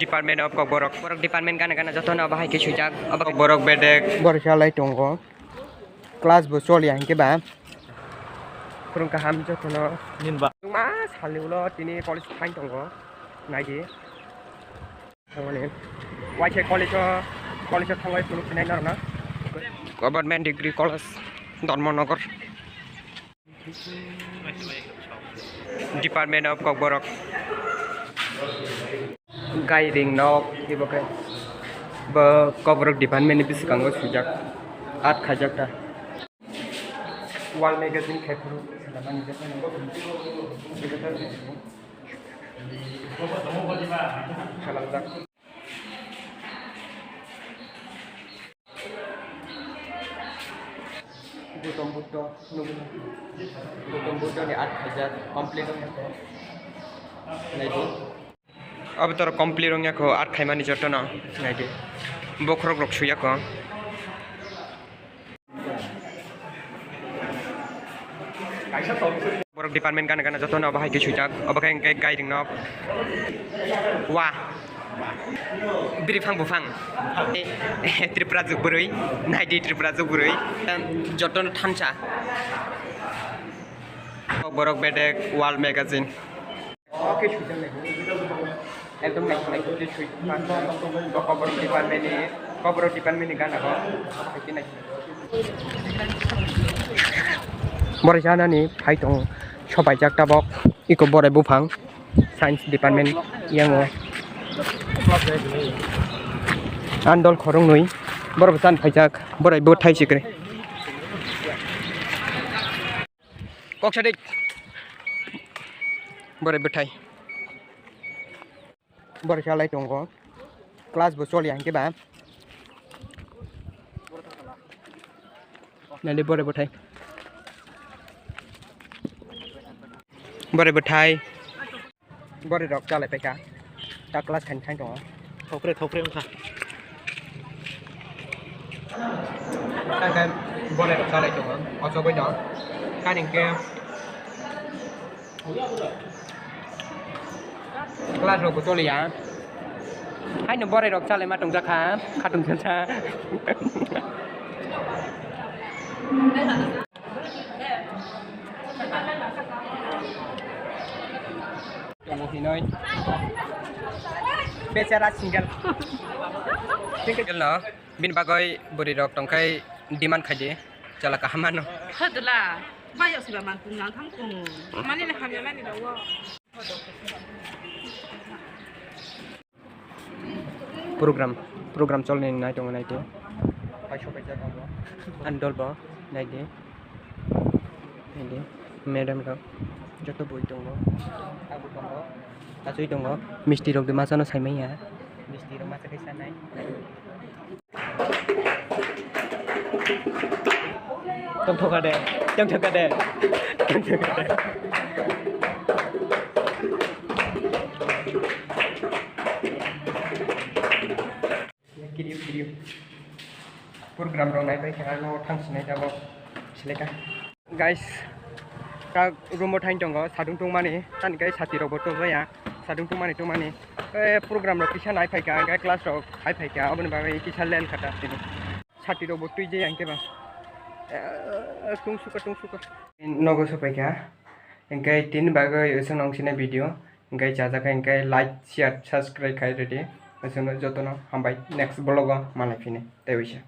department of borok department गाना गाना जतो ना बाहाय के सुजाक अब borok bedek borsalai tongo class bo choli hanke ba kurung kaham jतो no ninba ma saliulo tini college thain tongo naidi thamane waise college thangai sunu sinai na government degree college Dharmanagar Department of borok guiding nok ibokai ba borok department ni bisikango sujak at khajakta wall magazine khepru salamani salamjak Gautam Buddha ni 8,000 complete ho gaya naidi अब तर complete होंगे को 8 खाइमानी जतो ना नाइदे बखरक रक सुया को borok department गाना गाना जतो ना बाहाय के सुजाक अब kai guiding nok wa biri phang bufang tripura jugburui naidi tripura jugburui joton thancha borok bedek wall magazine oke sujak lego ekdom naik ke sui borok department ni gana ko kinai borjana ni phaitong sobai jakta bok iko borai bufang science department yango andol khorong nui borok san phaijak borai bo thai sikre kok sadik borai bo thai borai salai tongo class bo choli hanke ba nali borai bo thai borai bo thai borai rok chalai paika ta class khan khai tongo thopre kha kan boleh salah itu kan atau beda kan yang ke kelas rok betul ya hai no boleh rok salah matung jakha khatung jacha tunggu hinoi becara single no bin bagai buri rok tongkai demand khaje chala ka hamano hadla bayo siba man kungang thangkung mani le khamya mani dawo program cholne nai tong nai te paisho paisa tong andol ba nai de madam rok joto boi tong abu tong asui tong misti rok de masano saimai ya misti rok masa kaisa nai Trong thua đè kirim program rong nai bai khana no thangsinai jabo seleka guys ka room thain tongo sadung tung mani tan gai sati rok botong ya sadung tung mani program rok kisa nai phaika gai class rok hai phaika aboni bagai kisa len khata tini sati rok botui je angke ba tung suka nogo sopaika engkai tin bagai usung nongsine video engkai jajaka engkai like share subscribe khai ready usung jotono hambai next vlog malai fine tebisa